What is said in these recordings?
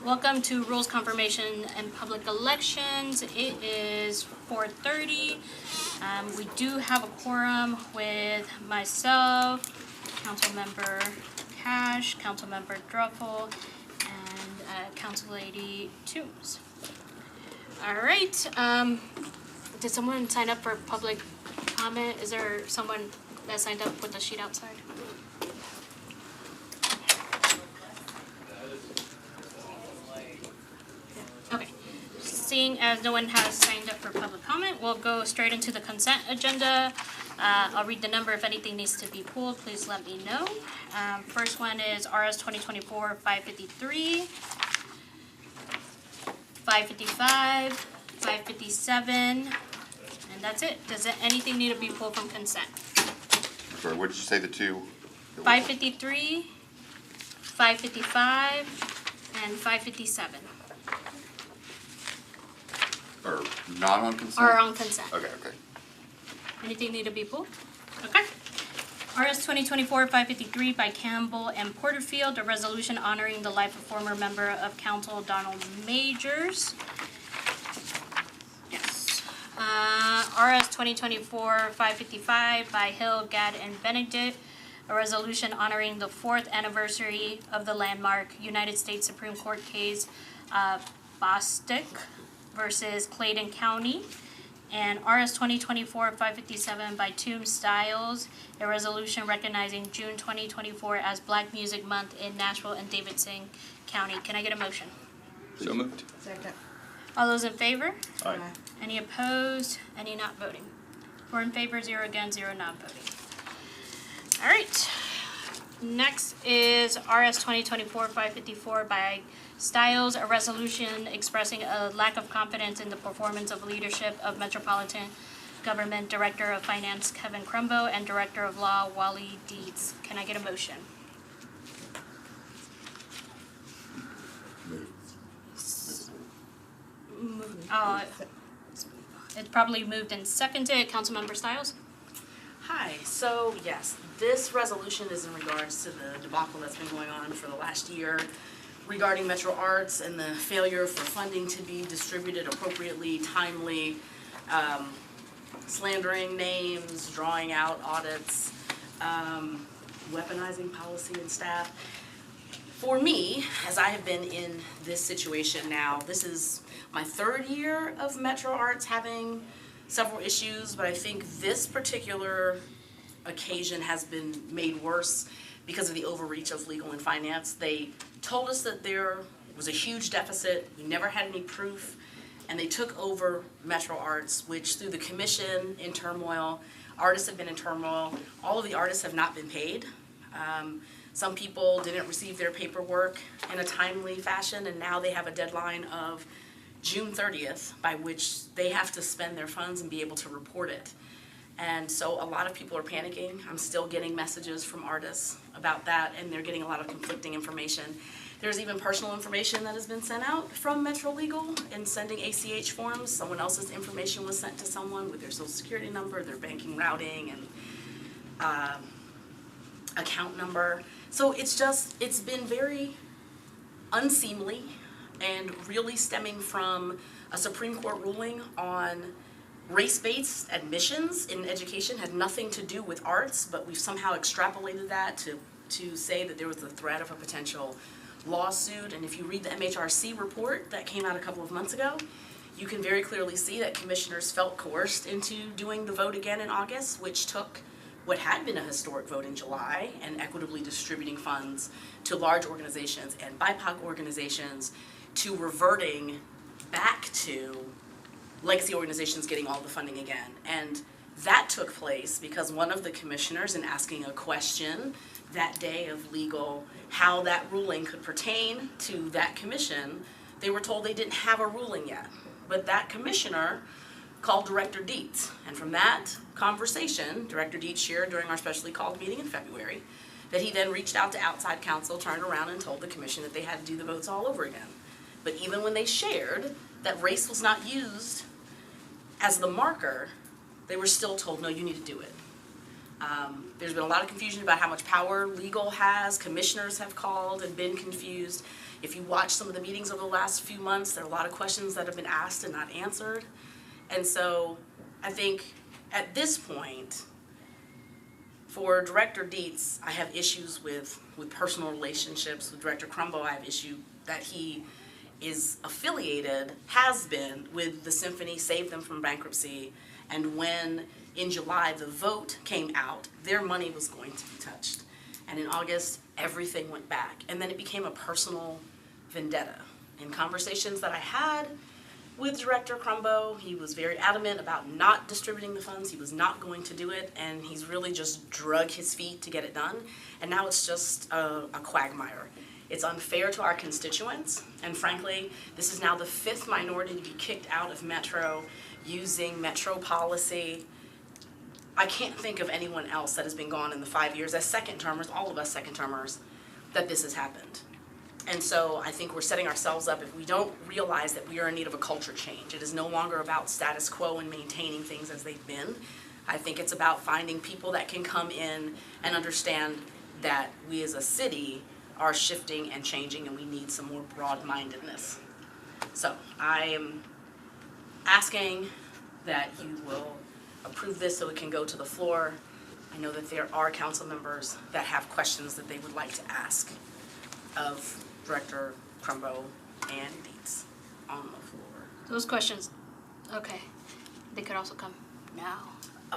Welcome to Rules Confirmation and Public Elections. It is 4:30. We do have a quorum with myself, Councilmember Cash, Councilmember Druffel, and Council Lady Toombs. All right. Did someone sign up for public comment? Is there someone that signed up with the sheet outside? Okay. Seeing as no one has signed up for public comment, we'll go straight into the consent agenda. I'll read the number. If anything needs to be pulled, please let me know. First one is RS 2024-553, 555, 557, and that's it. Does anything need to be pulled from consent? Sorry, what did you say the two? 553, 555, and 557. Or not on consent? Are on consent. Okay. Anything need to be pulled? Okay. RS 2024-553 by Campbell and Porterfield, a resolution honoring the life of former member of council Donald Majors. Yes. RS 2024-555 by Hill, Gadd, and Benedict, a resolution honoring the 4th anniversary of the landmark United States Supreme Court case Bostick versus Clayton County. And RS 2024-557 by Toombs Styles, a resolution recognizing June 2024 as Black Music Month in Nashville and Davidson County. Can I get a motion? So moved. Second. All those in favor? Aye. Any opposed? Any not voting? 4 in favor, 0 against, 0 not voting. All right. Next is RS 2024-554 by Styles, a resolution expressing a lack of confidence in the performance of leadership of Metropolitan Government Director of Finance Kevin Crumbo and Director of Law Wally Deeds. Can I get a motion? It's probably moved and seconded. Councilmember Styles? Hi, so yes, this resolution is in regards to the debacle that's been going on for the last year regarding Metro Arts and the failure for funding to be distributed appropriately, timely, slandering names, drawing out audits, weaponizing policy and staff. For me, as I have been in this situation now, this is my 3rd year of Metro Arts having several issues, but I think this particular occasion has been made worse because of the overreach of legal and finance. They told us that there was a huge deficit, we never had any proof, and they took over Metro Arts, which through the commission in turmoil, artists have been in turmoil, all of the artists have not been paid. Some people didn't receive their paperwork in a timely fashion, and now they have a deadline of June 30th by which they have to spend their funds and be able to report it. And so a lot of people are panicking. I'm still getting messages from artists about that, and they're getting a lot of conflicting information. There's even personal information that has been sent out from Metro Legal in sending ACH forms. Someone else's information was sent to someone with their social security number, their banking routing, and account number. So it's been very unseemly and really stemming from a Supreme Court ruling on race-based admissions in education. Had nothing to do with arts, but we've somehow extrapolated that to say that there was the threat of a potential lawsuit. And if you read the MHRC report that came out a couple of months ago, you can very clearly see that commissioners felt coerced into doing the vote again in August, which took what had been a historic vote in July and equitably distributing funds to large organizations and BIPOC organizations to reverting back to legacy organizations getting all the funding again. And that took place because one of the commissioners, in asking a question that day of legal, how that ruling could pertain to that commission, they were told they didn't have a ruling yet. But that commissioner called Director Dietz. And from that conversation, Director Dietz shared during our specially called meeting in February that he then reached out to outside counsel, turned around and told the commission that they had to do the votes all over again. But even when they shared that race was not used as the marker, they were still told, no, you need to do it. There's been a lot of confusion about how much power legal has. Commissioners have called and been confused. If you watch some of the meetings over the last few months, there are a lot of questions that have been asked and not answered. And so I think at this point, for Director Dietz, I have issues with personal relationships. With Director Crumbo, I have issue that he is affiliated, has been, with the Symphony, Save Them from Bankruptcy. And when, in July, the vote came out, their money was going to be touched. And in August, everything went back. And then it became a personal vendetta. In conversations that I had with Director Crumbo, he was very adamant about not distributing the funds. He was not going to do it, and he's really just drug his feet to get it done. And now it's just a quagmire. It's unfair to our constituents, and frankly, this is now the 5th minority to be kicked out of Metro using Metro policy. I can't think of anyone else that has been gone in the 5 years as second-termers, all of us second-termers, that this has happened. And so I think we're setting ourselves up if we don't realize that we are in need of a culture change. It is no longer about status quo and maintaining things as they've been. I think it's about finding people that can come in and understand that we as a city are shifting and changing, and we need some more broad-mindedness. So I am asking that you will approve this so it can go to the floor. I know that there are council members that have questions that they would like to ask of Director Crumbo and Dietz on the floor. Those questions, okay, they could also come now.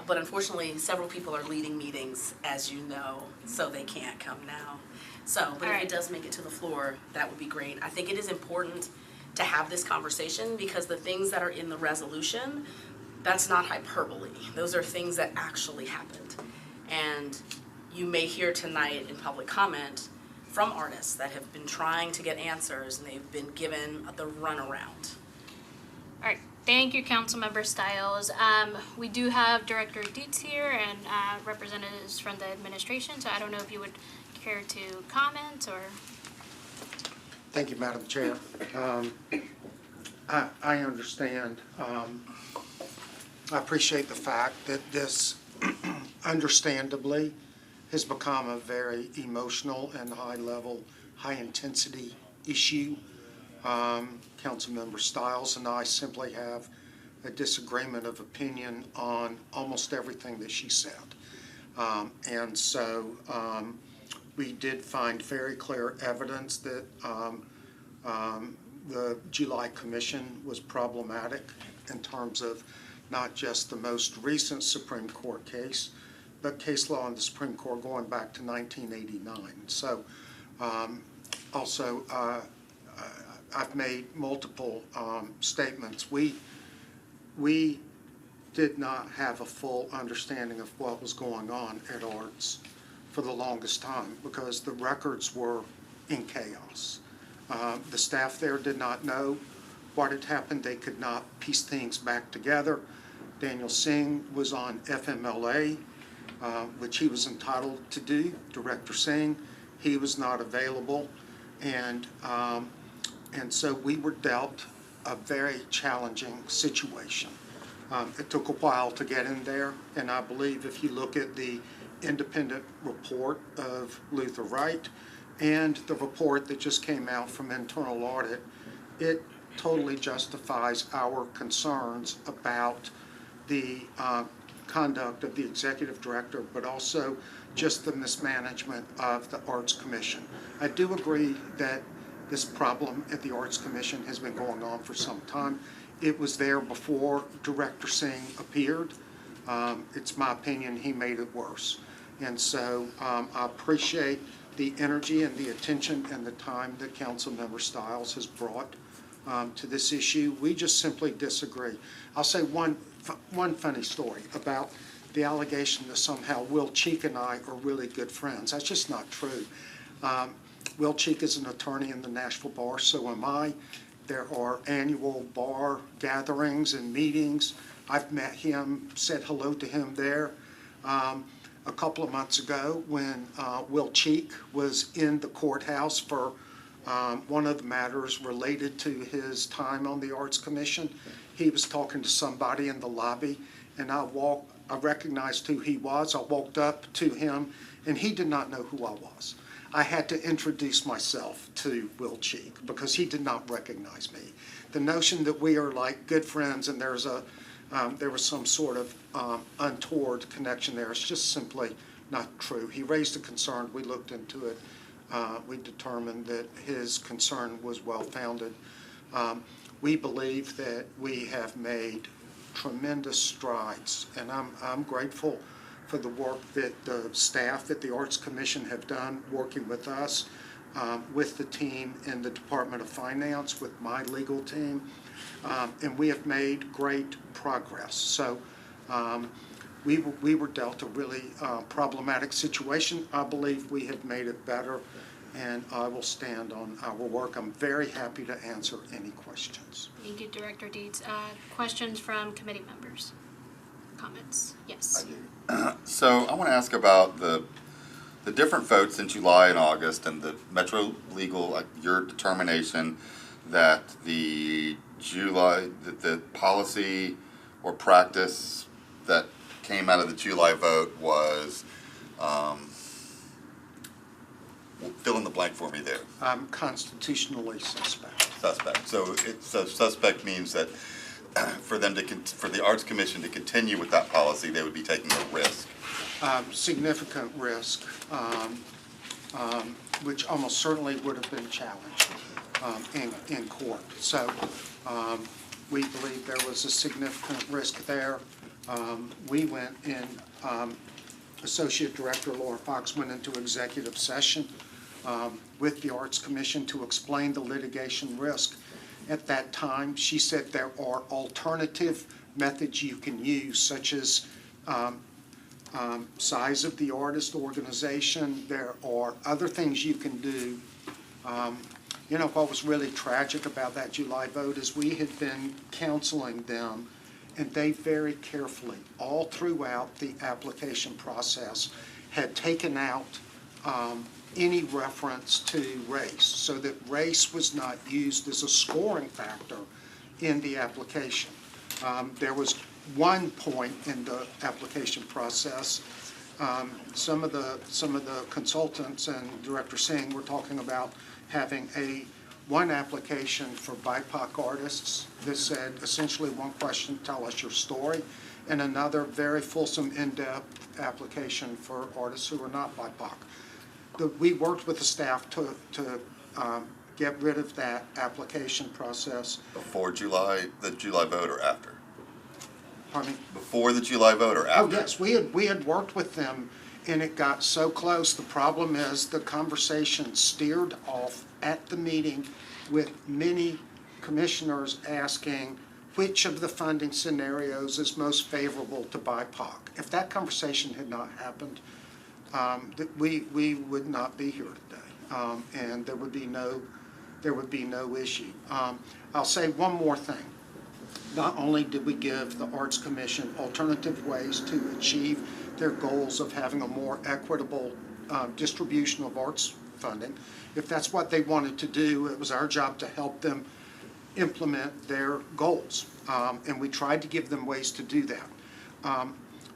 But unfortunately, several people are leading meetings, as you know, so they can't come now. So, but if it does make it to the floor, that would be great. I think it is important to have this conversation because the things that are in the resolution, that's not hyperbole. Those are things that actually happened. And you may hear tonight in public comment from artists that have been trying to get answers and they've been given the runaround. All right, thank you, Councilmember Stiles. We do have Director Dietz here and representatives from the administration, so I don't know if you would care to comment or. Thank you, Madam Chair. I understand. I appreciate the fact that this understandably has become a very emotional and high-level, high-intensity issue. Councilmember Stiles and I simply have a disagreement of opinion on almost everything that she said. And so we did find very clear evidence that the July Commission was problematic in terms of not just the most recent Supreme Court case, but case law in the Supreme Court going back to 1989. So also I've made multiple statements. We did not have a full understanding of what was going on at Arts for the longest time because the records were in chaos. The staff there did not know what had happened. They could not piece things back together. Daniel Singh was on FMLA, which he was entitled to do. Director Singh, he was not available. And so we were dealt a very challenging situation. It took a while to get in there, and I believe if you look at the independent report of Luther Wright and the report that just came out from internal audit, it totally justifies our concerns about the conduct of the executive director, but also just the mismanagement of the Arts Commission. I do agree that this problem at the Arts Commission has been going on for some time. It was there before Director Singh appeared. It's my opinion he made it worse. And so I appreciate the energy and the attention and the time that Councilmember Stiles has brought to this issue. We just simply disagree. I'll say one funny story about the allegation that somehow Will Cheek and I are really good friends. That's just not true. Will Cheek is an attorney in the Nashville bar, so am I. There are annual bar gatherings and meetings. I've met him, said hello to him there. A couple of months ago when Will Cheek was in the courthouse for one of the matters related to his time on the Arts Commission, he was talking to somebody in the lobby, and I I recognized who he was. I walked up to him, and he did not know who I was. I had to introduce myself to Will Cheek because he did not recognize me. The notion that we are like good friends and there was some sort of untoward connection there is just simply not true. He raised a concern. We looked into it. We determined that his concern was well-founded. We believe that we have made tremendous strides, and I'm grateful for the work that the staff at the Arts Commission have done working with us, with the team in the Department of Finance, with my legal team, and we have made great progress. So we were dealt a really problematic situation. I believe we have made it better, and I will stand on our work. I'm very happy to answer any questions. Thank you, Director Dietz. Questions from committee members? Comments? Yes. So I want to ask about the different votes in July and August and the Metro Legal, your determination that the policy or practice that came out of the July vote was, fill in the blank for me there. Constitutionally suspect. Suspect. So suspect means that for the Arts Commission to continue with that policy, they would be taking a risk. Significant risk, which almost certainly would have been challenged in court. So we believe there was a significant risk there. We went in, Associate Director Laura Fox went into executive session with the Arts Commission to explain the litigation risk. At that time, she said there are alternative methods you can use, such as size of the artist organization. There are other things you can do. You know, what was really tragic about that July vote is we had been counseling them, and they very carefully, all throughout the application process, had taken out any reference to race, so that race was not used as a scoring factor in the application. There was one point in the application process, some of the consultants and Director Singh were talking about having one application for BIPOC artists that said essentially one question, tell us your story, and another very fulsome, in-depth application for artists who are not BIPOC. We worked with the staff to get rid of that application process. Before the July vote or after? Pardon me? Before the July vote or after? Oh, yes, we had worked with them, and it got so close. The problem is the conversation steered off at the meeting with many commissioners asking which of the funding scenarios is most favorable to BIPOC. If that conversation had not happened, we would not be here today, and there would be no issue. I'll say one more thing. Not only did we give the Arts Commission alternative ways to achieve their goals of having a more equitable distribution of arts funding, if that's what they wanted to do, it was our job to help them implement their goals, and we tried to give them ways to do that.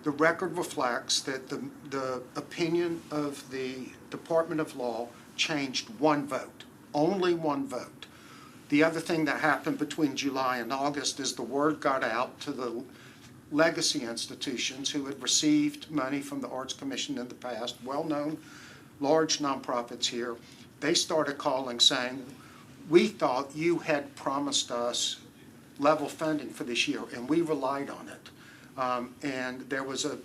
The record reflects that the opinion of the Department of Law changed one vote, only one vote. The other thing that happened between July and August is the word got out to the legacy institutions who had received money from the Arts Commission in the past, well-known, large nonprofits here. They started calling saying, we thought you had promised us level funding for this year, and we relied on it. And there was a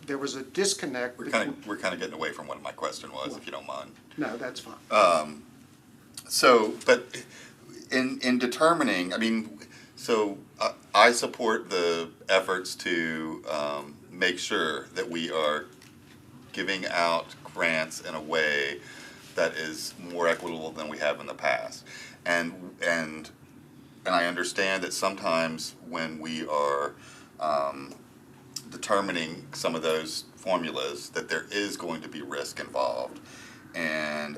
disconnect. We're kind of getting away from what my question was, if you don't mind. No, that's fine. But in determining, I support the efforts to make sure that we are giving out grants in a way that is more equitable than we have in the past, and I understand that sometimes when we are determining some of those formulas, that there is going to be risk involved. And,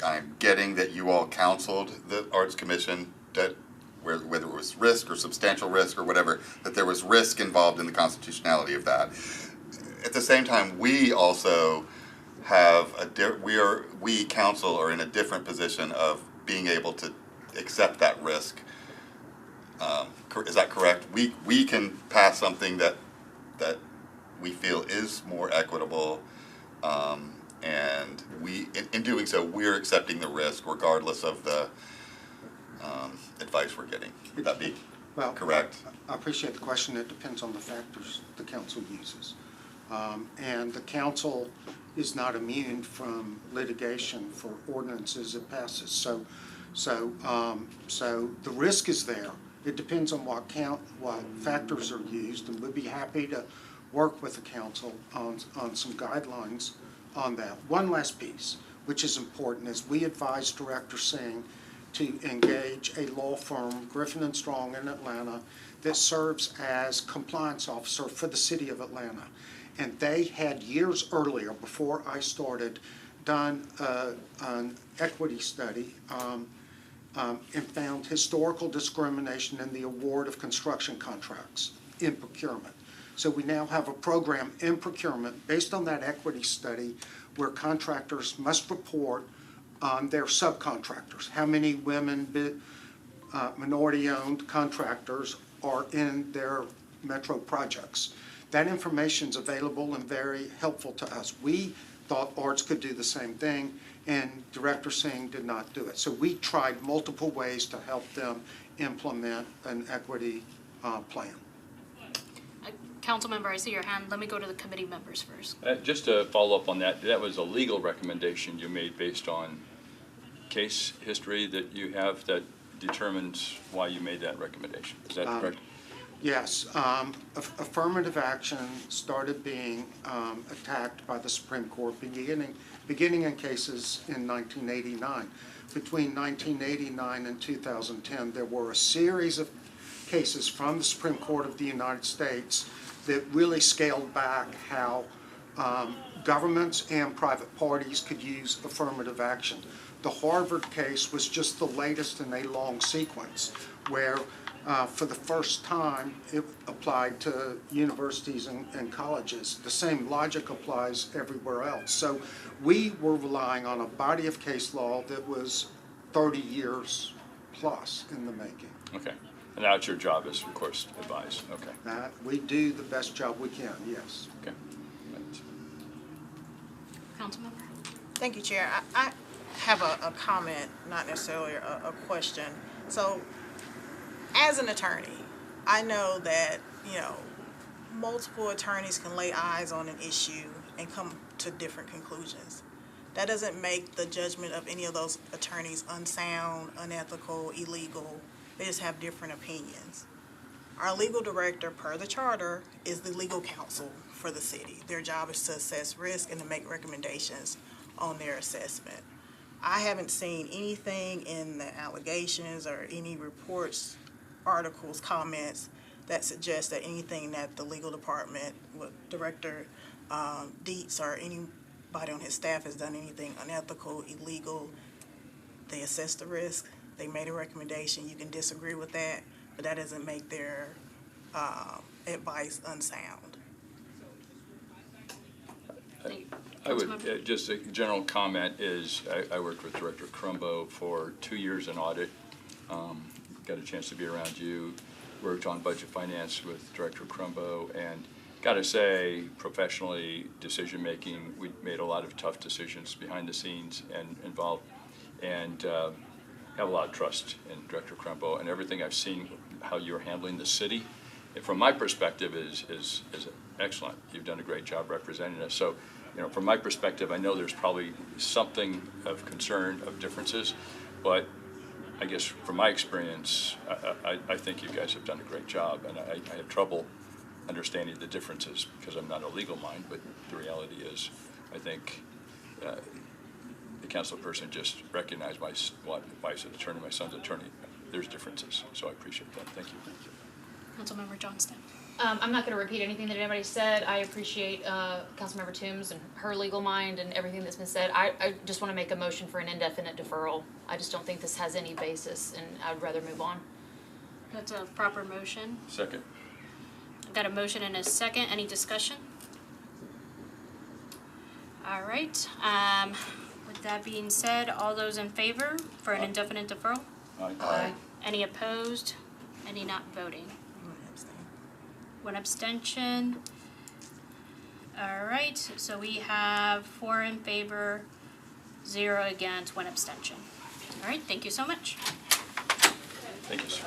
I'm getting that you all counseled the Arts Commission that whether it was risk or substantial risk or whatever, that there was risk involved in the constitutionality of that. at the same time, we also have we council are in a different position of being able to accept that risk. Is that correct? We can pass something that we feel is more equitable, and in doing so, we're accepting the risk regardless of the advice we're getting. Would that be correct? I appreciate the question. It depends on the factors the council uses. And the council is not immune from litigation for ordinances it passes. So the risk is there. It depends on what factors are used, and we'd be happy to work with the council on some guidelines on that. One last piece, which is important, is we advise Director Singh to engage a law firm, Griffin & Strong in Atlanta, that serves as compliance officer for the city of Atlanta. And they had years earlier, before I started, done an equity study and found historical discrimination in the award of construction contracts in procurement. So we now have a program in procurement based on that equity study where contractors must report on their subcontractors. How many women, minority-owned contractors are in their metro projects? That information is available and very helpful to us. We thought Arts could do the same thing, and Director Singh did not do it. So we tried multiple ways to help them implement an equity plan. Councilmember, I see your hand. Let me go to the committee members first. Just to follow up on that, that was a legal recommendation you made based on case history that you have that determines why you made that recommendation. Is that correct? Yes. Affirmative action started being attacked by the Supreme Court beginning in cases in 1989. Between 1989 and 2010, there were a series of cases from the Supreme Court of the United States that really scaled back how governments and private parties could use affirmative action. The Harvard case was just the latest in a long sequence where for the first time it applied to universities and colleges. The same logic applies everywhere else. So we were relying on a body of case law that was 30 years plus in the making. Okay. And now it's your job is, of course, advise. Okay. We do the best job we can, yes. Okay. Right. Councilmember. Thank you, Chair. I have a comment, not necessarily a question. So, as an attorney, I know that, multiple attorneys can lay eyes on an issue and come to different conclusions. That doesn't make the judgment of any of those attorneys unsound, unethical, illegal. They just have different opinions. Our legal director, per the charter, is the legal counsel for the city. Their job is to assess risk and to make recommendations on their assessment. I haven't seen anything in the allegations or any reports, articles, comments that suggest that anything that the legal department, with Director Dietz or anybody on his staff has done anything unethical, illegal. They assessed the risk. They made a recommendation. You can disagree with that, but that doesn't make their advice unsound. I would, just a general comment is, I worked with Director Crumbo for 2 years in audit. Got a chance to be around you. Worked on budget finance with Director Crumbo, and got to say, professionally, decision making, we made a lot of tough decisions behind the scenes and involved, and have a lot of trust in Director Crumbo, and everything I've seen how you're handling the city, from my perspective, is excellent. You've done a great job representing us. So, from my perspective, I know there's probably something of concern, of differences, but I guess from my experience, I think you guys have done a great job, and I have trouble understanding the differences because I'm not a legal mind, but the reality is, I think the council person just recognized my wife's an attorney, my son's attorney. There's differences, so I appreciate that. Thank you. Councilmember Johnston. I'm not going to repeat anything that anybody said. I appreciate Councilmember Toombs and her legal mind and everything that's been said. I just want to make a motion for an indefinite deferral. I just don't think this has any basis, and I'd rather move on. That's a proper motion. Second. I've got a motion and a second. Any discussion? All right, with that being said, all those in favor for an indefinite deferral? Aye. Any opposed? Any not voting? I'm gonna abstain. One abstention. All right, so we have 4 in favor, 0 against, 1 abstention. All right, thank you so much. Thank you, sir.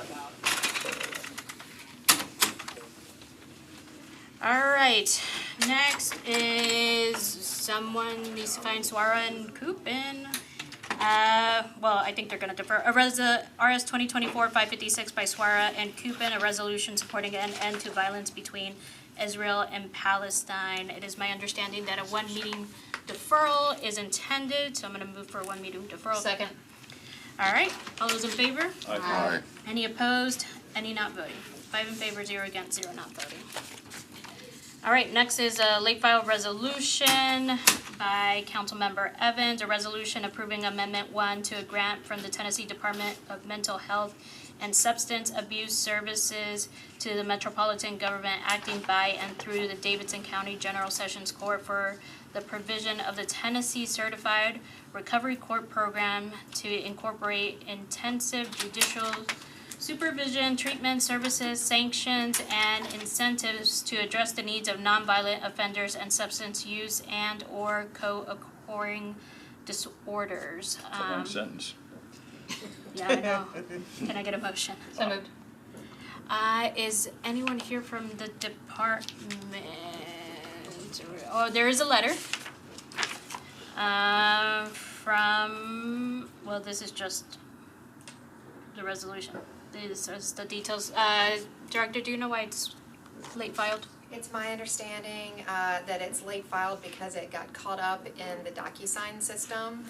All right, next is someone needs to find Swara and Coopin. Well, I think they're gonna defer. RS 2024-556 by Swara and Coopin, a resolution supporting an end to violence between Israel and Palestine. It is my understanding that a 1 meeting deferral is intended, so I'm gonna move for a 1 meeting deferral. Second. All right, all those in favor? Aye. Any opposed? Any not voting? 5 in favor, 0 against, 0 not voting. All right, next is a late file resolution by Councilmember Evans, a resolution approving Amendment 1 to a grant from the Tennessee Department of Mental Health and Substance Abuse Services to the Metropolitan Government acting by and through the Davidson County General Sessions Court for the provision of the Tennessee Certified Recovery Court Program to incorporate intensive judicial supervision, treatment services, sanctions, and incentives to address the needs of nonviolent offenders and substance use and/or co-occurring disorders. It's a long sentence. Yeah, I know. Can I get a motion? So moved. Is anyone here from the department? Oh, there is a letter. From, well, this is just the resolution. This is the details. Director, do you know why it's late filed? It's my understanding that it's late filed because it got caught up in the DocuSign system.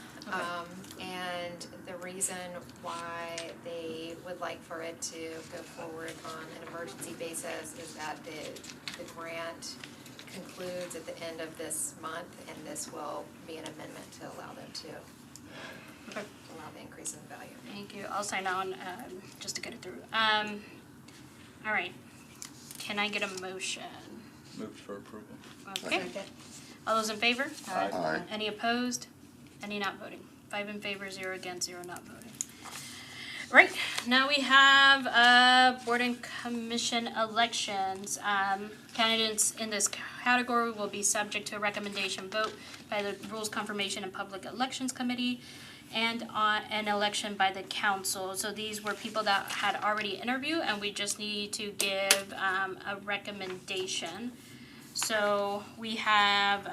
And the reason why they would like for it to go forward on an emergency basis is that the grant concludes at the end of this month, and this will be an amendment to allow them to allow the increase in value. Thank you. I'll sign on just to get it through. All right. Can I get a motion? Moved for approval. Okay. All those in favor? Aye. Any opposed? Any not voting? 5 in favor, 0 against, 0 not voting. Right, now we have board and commission elections. Candidates in this category will be subject to a recommendation vote by the Rules Confirmation and Public Elections Committee and on an election by the council. So these were people that had already interviewed, and we just need to give a recommendation. So we have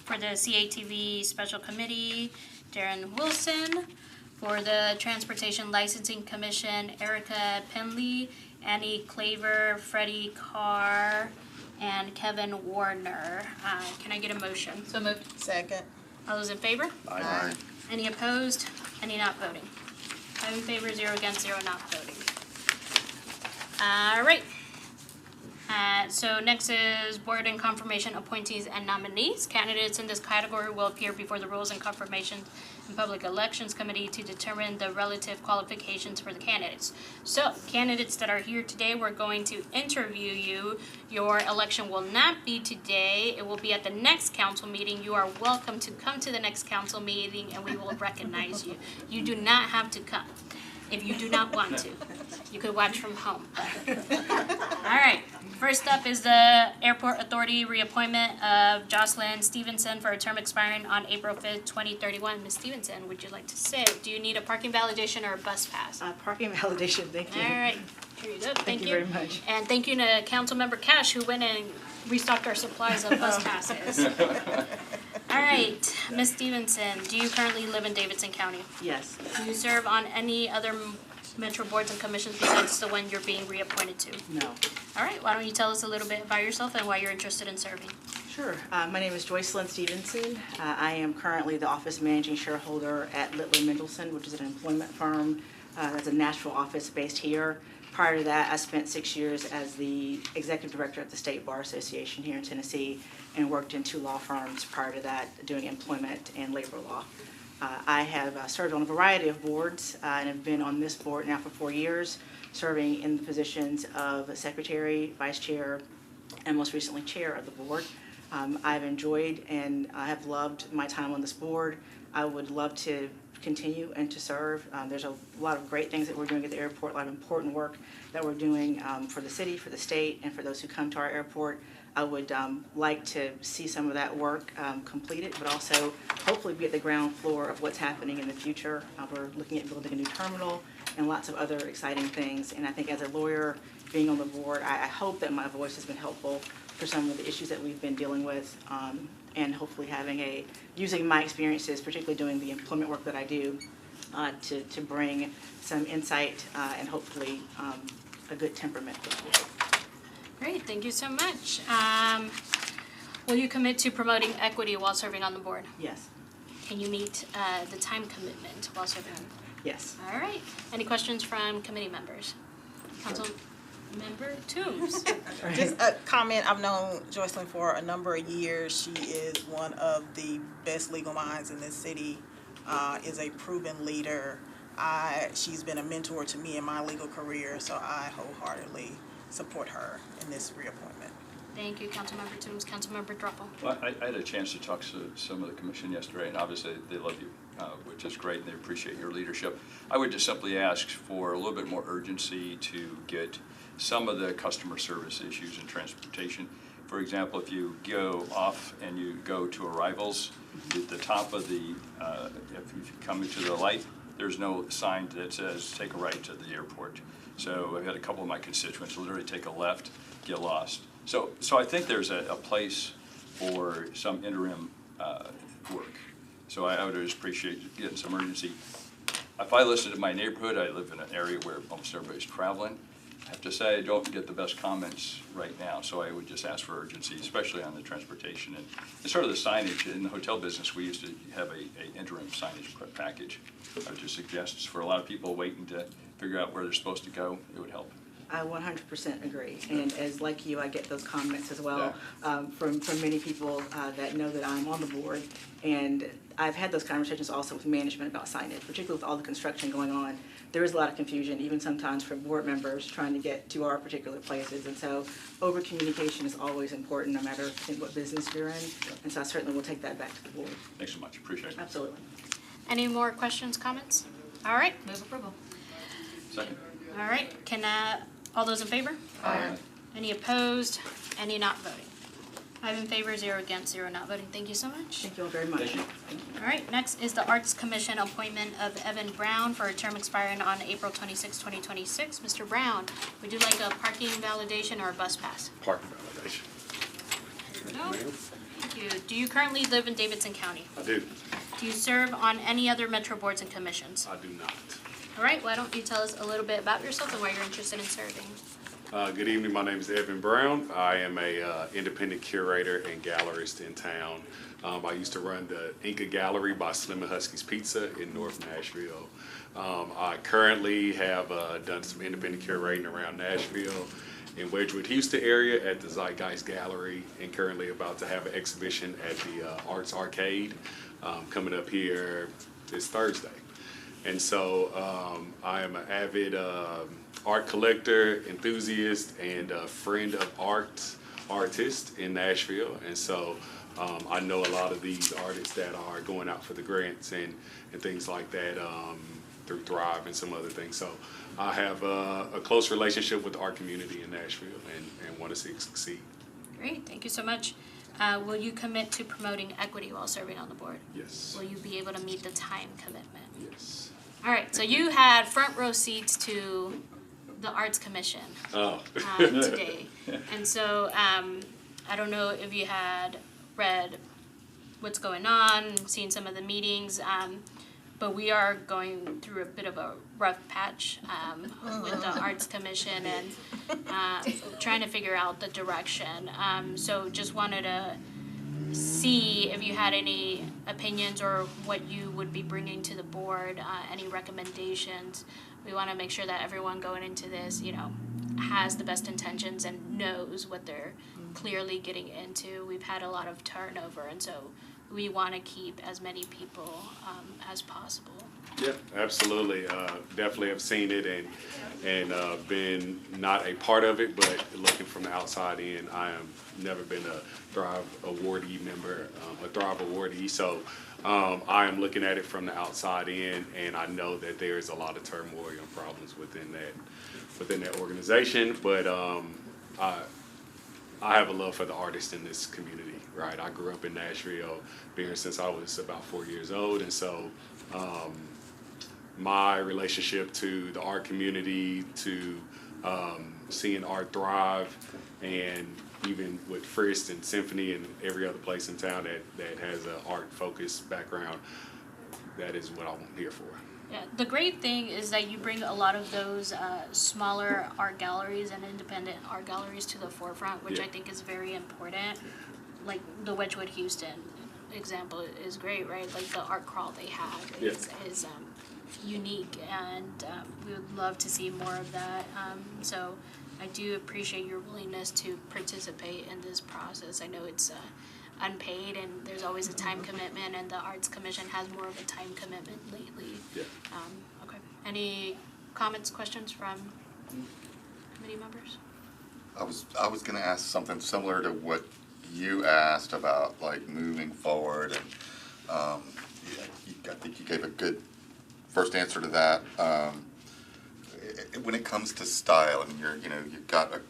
for the CATV Special Committee, Darren Wilson. For the Transportation Licensing Commission, Erica Penley, Annie Claver, Freddie Carr, and Kevin Warner. Can I get a motion? So moved. Second. All those in favor? Aye. Any opposed? Any not voting? 5 in favor, 0 against, 0 not voting. All right. So next is board and confirmation appointees and nominees. Candidates in this category will appear before the Rules and Confirmation and Public Elections Committee to determine the relative qualifications for the candidates. So candidates that are here today, we're going to interview you. Your election will not be today. It will be at the next council meeting. You are welcome to come to the next council meeting and we will recognize you. You do not have to come if you do not want to. You could watch from home. All right. First up is the Airport Authority reappointment of Jocelyn Stevenson for a term expiring on April 5th, 2031. Ms. Stevenson, would you like to sit? Do you need a parking validation or a bus pass? Parking validation, thank you. All right. Here you go. Thank you. you very much. And thank you to Councilmember Cash who went and restocked our supplies of bus passes. All right. Ms. Stevenson, do you currently live in Davidson County? Yes. Do you serve on any other Metro boards and commissions besides the one you're being reappointed to? No. All right, why don't you tell us a little bit about yourself and why you're interested in serving? Sure. My name is Joycelyn Stevenson. I am currently the office managing shareholder at Littler Mendelson, which is an employment firm that's a Nashville office based here. Prior to that, I spent 6 years as the executive director at the State Bar Association here in Tennessee and worked in 2 law firms prior to that doing employment and labor law. I have served on a variety of boards and have been on this board now for 4 years, serving in the positions of secretary, vice chair, and most recently chair of the board. I've enjoyed and I have loved my time on this board. I would love to continue and to serve. There's a lot of great things that we're doing at the airport, a lot of important work that we're doing for the city, for the state, and for those who come to our airport. I would like to see some of that work completed, but also hopefully be at the ground floor of what's happening in the future. We're looking at building a new terminal and lots of other exciting things. And I think as a lawyer, being on the board, I hope that my voice has been helpful for some of the issues that we've been dealing with, and hopefully using my experiences, particularly doing the employment work that I do, to bring some insight and hopefully a good temperament to the board. Great, thank you so much. Will you commit to promoting equity while serving on the board? Yes. Can you meet the time commitment while serving on the board? Yes. All right. Any questions from committee members? Council Member Toombs. Just a comment, I've known Joycelyn for a number of years. She is one of the best legal minds in this city, is a proven leader. She's been a mentor to me in my legal career, so I wholeheartedly support her in this reappointment. Thank you, Councilmember Toombs. Councilmember Druppel. Well, I had a chance to talk to some of the commission yesterday, and obviously they love you, which is great, and they appreciate your leadership. I would just simply ask for a little bit more urgency to get some of the customer service issues in transportation. For example, if you go off and you go to arrivals, at the top of the, if you come into the light, there's no sign that says take a right to the airport. So I've had a couple of my constituents literally take a left, get lost. So I think there's a place for some interim work. So I would just appreciate getting some urgency. If I listen to my neighborhood, I live in an area where almost everybody's traveling. I have to say I don't get the best comments right now, so I would just ask for urgency, especially on the transportation and sort of the signage. In the hotel business, we used to have a interim signage package. I would just suggest for a lot of people waiting to figure out where they're supposed to go, it would help. I 100% agree, and as like you, I get those comments as well from many people that know that I'm on the board, and I've had those conversations also with management about signage, particularly with all the construction going on. There is a lot of confusion, even sometimes for board members trying to get to our particular places, and so over communication is always important, no matter what business you're in, and so I certainly will take that back to the board. Thanks so much, appreciate it. Absolutely. Any more questions, comments? All right, Move approval. Second. all right. Can, all those in favor? Aye. Any opposed? Any not voting? 5 in favor, 0 against, 0 not voting. Thank you so much. Thank you all very much. Thank you. All right, next is the Arts Commission appointment of Evan Brown for a term expiring on April 26, 2026. Mr. Brown, would you like a parking validation or a bus pass? Parking validation. No? Thank you. Do you currently live in Davidson County? I do. Do you serve on any other metro boards and commissions? I do not. All right, why don't you tell us a little bit about yourself and why you're interested in serving? Good evening. My name is Evan Brown. I am a independent curator and gallerist in town. I used to run the Inca Gallery by Slim and Husky's Pizza in North Nashville. I currently have done some independent curating around Nashville in Wedgwood, Houston area at the Zeitgeist Gallery, and currently about to have an exhibition at the Arts Arcade coming up here this Thursday. And so I am an avid art collector, enthusiast, and a friend of artists in Nashville. And so I know a lot of these artists that are going out for the grants and things like that through Thrive and some other things. So I have a close relationship with the art community in Nashville and want to see it succeed. Great, thank you so much. Will you commit to promoting equity while serving on the board? Yes. Will you be able to meet the time commitment? Yes. All right, so you had front row seats to the Arts Commission today. And so I don't know if you had read what's going on, seen some of the meetings, but we are going through a bit of a rough patch with the Arts Commission and trying to figure out the direction. So just wanted to see if you had any opinions or what you would be bringing to the board, any recommendations. We want to make sure that everyone going into this, has the best intentions and knows what they're clearly getting into. We've had a lot of turnover, and so we want to keep as many people as possible. Yeah, absolutely. Definitely have seen it and been not a part of it, but looking from the outside in. I have never been a Thrive awardee member, a Thrive awardee. So I am looking at it from the outside in, and I know that there is a lot of turmoil and problems within that organization. But I have a love for the artists in this community, right? I grew up in Nashville, been here since I was about 4 years old, and so my relationship to the art community, to seeing art thrive, and even with Frist and Symphony and every other place in town that has an art-focused background, that is what I'm here for. Yeah, the great thing is that you bring a lot of those smaller art galleries and independent art galleries to the forefront, which I think is very important. Like the Wedgwood Houston example is great, right? Like the art crawl they have is unique, and we would love to see more of that. So I do appreciate your willingness to participate in this process. I know it's unpaid and there's always a time commitment, and the Arts Commission has more of a time commitment lately. Yeah. Okay. Any comments, questions from committee members? I was gonna ask something similar to what you asked about, like, moving forward, and I think you gave a good first answer to that. When it comes to style, I mean, you've got a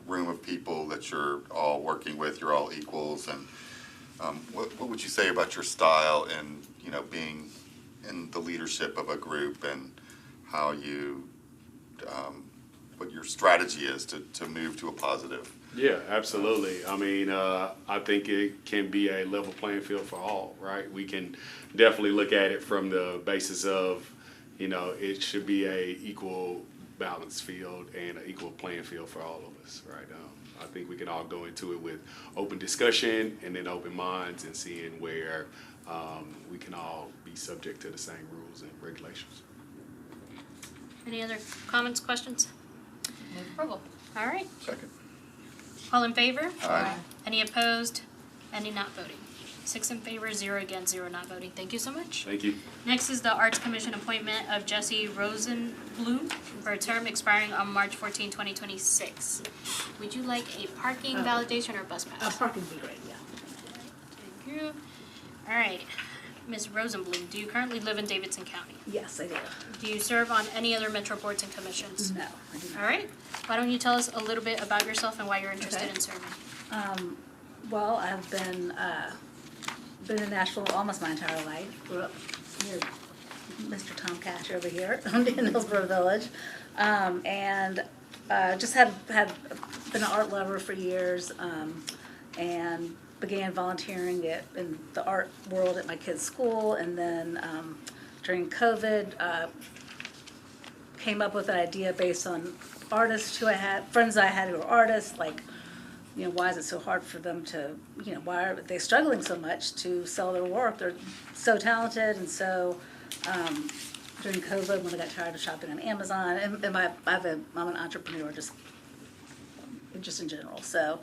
room of people that you're all working with, you're all equals, and what would you say about your style and, being in the leadership of a group, and how you, what your strategy is to move to a positive? Yeah, absolutely. I mean, I think it can be a level playing field for all, right? We can definitely look at it from the basis of, it should be a equal balanced field and an equal playing field for all of us, right? I think we can all go into it with open discussion and then open minds, and seeing where we can all be subject to the same rules and regulations. Any other comments, questions? Move approval. All right. Second. All in favor? Aye. Any opposed? Any not voting? 6 in favor, 0 against, 0 not voting. Thank you so much. Thank you. Next is the Arts Commission appointment of Jesse Rosenblum for a term expiring on March 14, 2026. Would you like a parking validation or bus pass? Parking would be great, yeah. Thank you. All right. Ms. Rosenblum, do you currently live in Davidson County? Yes, I do. Do you serve on any other Metro boards and commissions? No, I do not. All right. Why don't you tell us a little bit about yourself and why you're interested in serving? Well, I've been in Nashville almost my entire life. Grew up near Mr. Tom Cash over here in Hillsborough Village. And just had been an art lover for years, and began volunteering in the art world at my kids' school. And then during COVID, came up with an idea based on artists who I had, friends I had who were artists, like, why is it so hard for them to, why are they struggling so much to sell their work? They're so talented. And so during COVID, when I got tired of shopping on Amazon, and I'm an entrepreneur just in general. So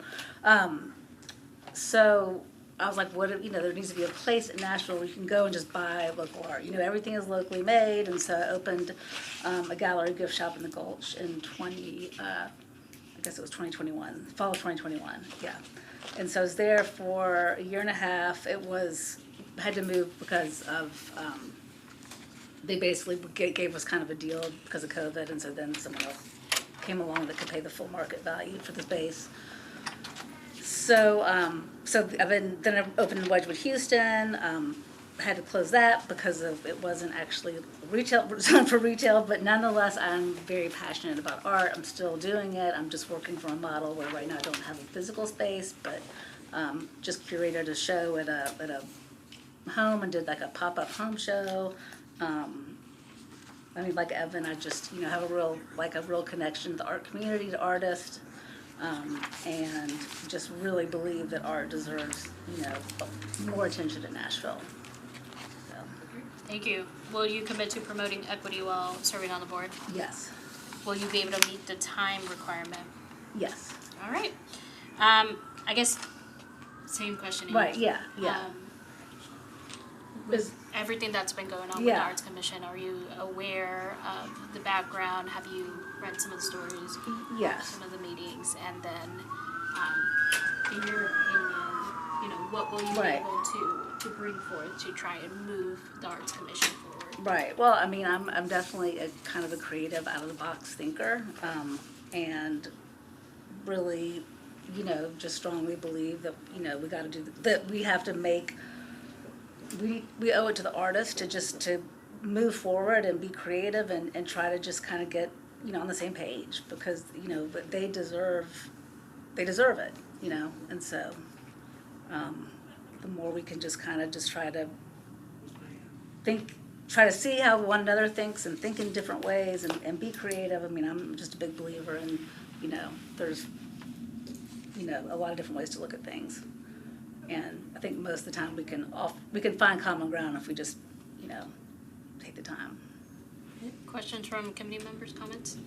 I was like, there needs to be a place in Nashville where you can go and just buy local art. Everything is locally made. And so I opened a gallery gift shop in the Gulch in 2021, fall of 2021, yeah. And so I was there for a year and a half. Had to move because of, they basically gave us kind of a deal because of COVID, and so then someone else came along that could pay the full market value for the space. So then I opened in Wedgwood, Houston. Had to close that because it wasn't actually retail for retail, but nonetheless, I'm very passionate about art. I'm still doing it. I'm just working from a model where right now I don't have a physical space, but just curated a show at a home and did like a pop-up home show. Like Evan, I just have a real connection to the art community, to artists. And just really believe that art deserves, more attention in Nashville. So. Thank you. Will you commit to promoting equity while serving on the board? Yes. Will you be able to meet the time requirement? Yes. All right. I guess same question. Right. Yeah. Yeah. Is- Everything that's been going on with the Yeah. Arts Commission, are you aware of the background? Have you read some of the stories? Yes. Some of the meetings, and then, in your opinion, what will you be Right. able to bring forth to try and move the Arts Commission forward? Right, well, I mean, I'm definitely a kind of a creative, out-of-the-box thinker, and really, just strongly believe that, we gotta that we have to make, we owe it to the artist to move forward and be creative and try to just kind of get, on the same page, because, but they deserve it, and so, the more we can just kind of just try to see how one another thinks and think in different ways and be creative. I mean, I'm just a big believer in, there's, a lot of different ways to look at things. And I think most of the time we can find common ground if we just, take the time. Questions from committee members, comments?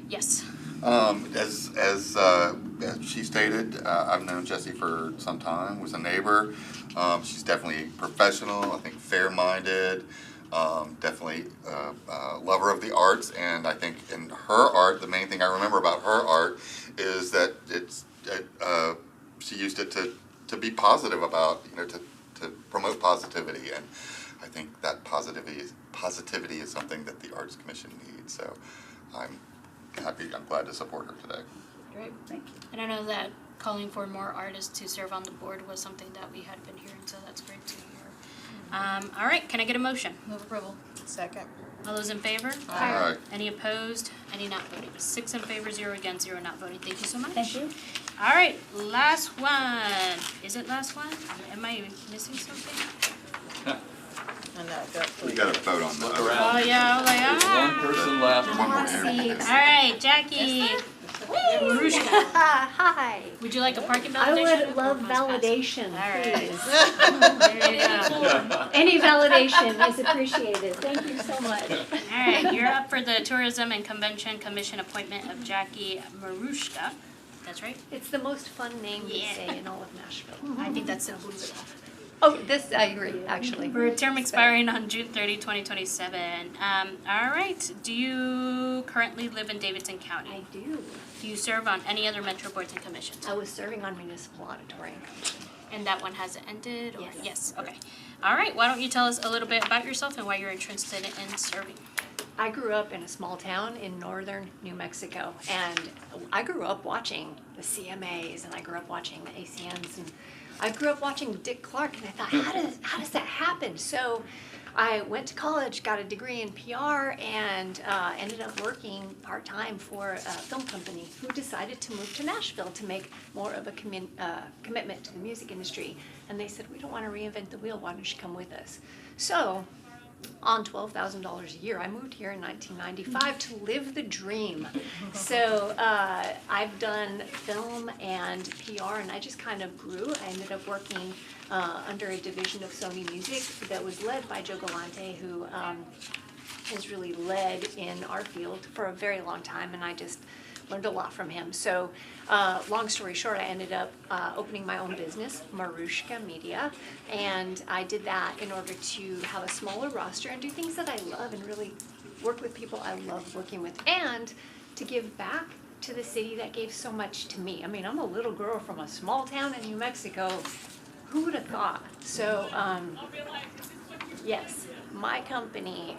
Yes. As she stated, I've known Jessie for some time, was a neighbor. She's definitely professional, I think fair-minded, definitely a lover of the arts, and I think in her art, the main thing I remember about her art is that she used it to be positive about, to promote positivity, and I think that positivity is something that the Arts Commission needs, so I'm glad to support her today. Great. Thank you. And I know that calling for more artists to serve on the board was something that we had been hearing, so that's great to hear. All right, can I get a motion? Move approval. Second. All those in favor? All right. Any opposed? Any not voting? 6 in favor, 0 against, 0 not voting. Thank you so much. Thank you. All right, last one. Is it last one? Am I missing something? I know, that. We gotta vote on that. Oh, yeah, I was like, One person left. One more interview. All right, Jackie. Marushka, Hi. would you like a parking I validation? would love Or must pass? validation, All right. please. There you go. Any validation is appreciated. Thank you so much. All right, you're up for the Tourism and Convention Commission appointment of Jackie Marushka. That's right? It's the most fun name to Yeah. say in all of Nashville. I think that's simple enough. Oh, this, I agree, actually. For a term expiring on June 30, 2027. All right, do you currently live in Davidson County? I do. Do you serve on any other Metropolitan commissions? I was serving on Municipal Auditorium Commission. And that one hasn't ended? Or? Yes. Yes, okay. All right, why don't you tell us a little bit about yourself and why you're interested in serving? I grew up in a small town in northern New Mexico, and I grew up watching the CMAs, and I grew up watching the ACNs, and I grew up watching Dick Clark, and I thought, how does that happen? So I went to college, got a degree in PR, and ended up working part-time for a film company who decided to move to Nashville to make more of a commitment to the music industry. And they said, we don't want to reinvent the wheel, why don't you come with us? So on $12,000 a year, I moved here in 1995 to live the dream. So I've done film and PR, and I just kind of grew. I ended up working under a division of Sony Music that was led by Joe Galante, who has really led in our field for a very long time, and I just learned a lot from him. So long story short, I ended up opening my own business, Marushka Media, and I did that in order to have a smaller roster and do things that I love and really work with people I love working with, and to give back to the city that gave so much to me. I mean, I'm a little girl from a small town in New Mexico. Who would have thought? So yes, my company,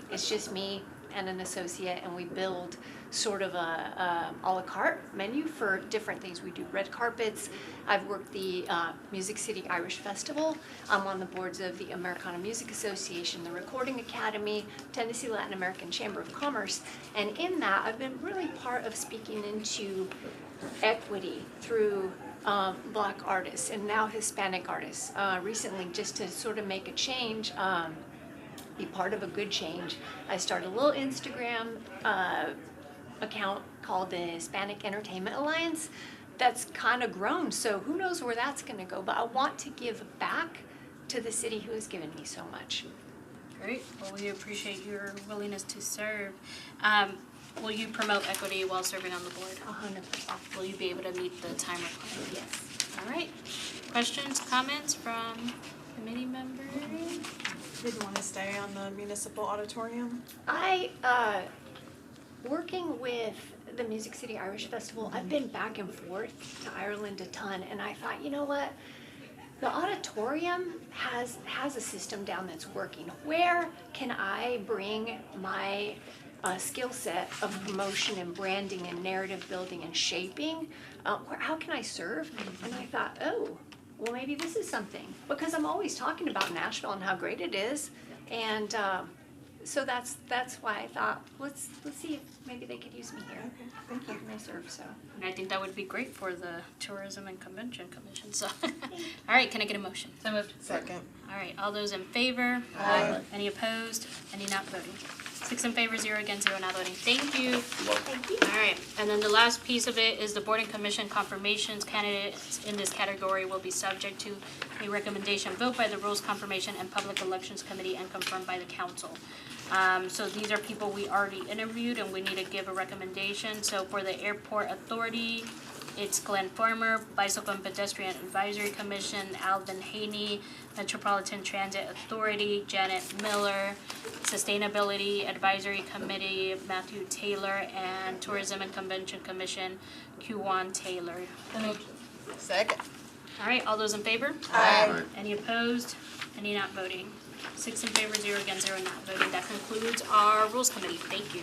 it's just me and an associate, and we build sort of a la carte menu for different things. We do red carpets. I've worked the Music City Irish Festival. I'm on the boards of the Americana Music Association, the Recording Academy, Tennessee Latin American Chamber of Commerce, and in that I've been really part of speaking into equity through Black artists and now Hispanic artists. Recently, just to sort of make a change, be part of a good change, I started a little Instagram account called the Hispanic Entertainment Alliance that's kind of grown, so who knows where that's going to go, but I want to give back to the city who has given me so much. Great, well, we appreciate your willingness to serve. Will you promote equity while serving on the board? 100%. Will you be able to meet the time requirement? Yes. All right, questions, comments from Committee members? Didn't want to stay on the municipal auditorium. Working with the Music City Irish Festival, I've been back and forth to Ireland a ton, and I thought, you know what? The auditorium has a system down that's working. Where can I bring my skill set of promotion and branding and narrative building and shaping? How can I serve? And I thought, oh, well, maybe this is something, because I'm always talking about Nashville and how great it is, and so that's why I thought, let's see if maybe they could use me here. Okay, thank you. How can I serve? So. And I think that would be great for the Tourism and Convention Commission, so. All right, can I get a motion? So moved. Second. All right, all those in favor? Aye. Any opposed? Any not voting? 6 in favor, 0 against, 0 not voting. Thank you. Thank you. All right, and then the last piece of it is the board and commission confirmations. Candidates in this category will be subject to a recommendation vote by the Rules Confirmation and Public Elections Committee and confirmed by the council. So these are people we already interviewed and we need to give a recommendation. So for the Airport Authority, it's Glenn Farmer. Bicycle and Pedestrian Advisory Commission, Alvin Haney. Metropolitan Transit Authority, Janet Miller. Sustainability Advisory Committee, Matthew Taylor. And Tourism and Convention Commission, Q1 Taylor. Second. All right, all those in favor? Aye. Any opposed? Any not voting? 6 in favor, 0 against, 0 not voting. That concludes our Rules Committee. Thank you.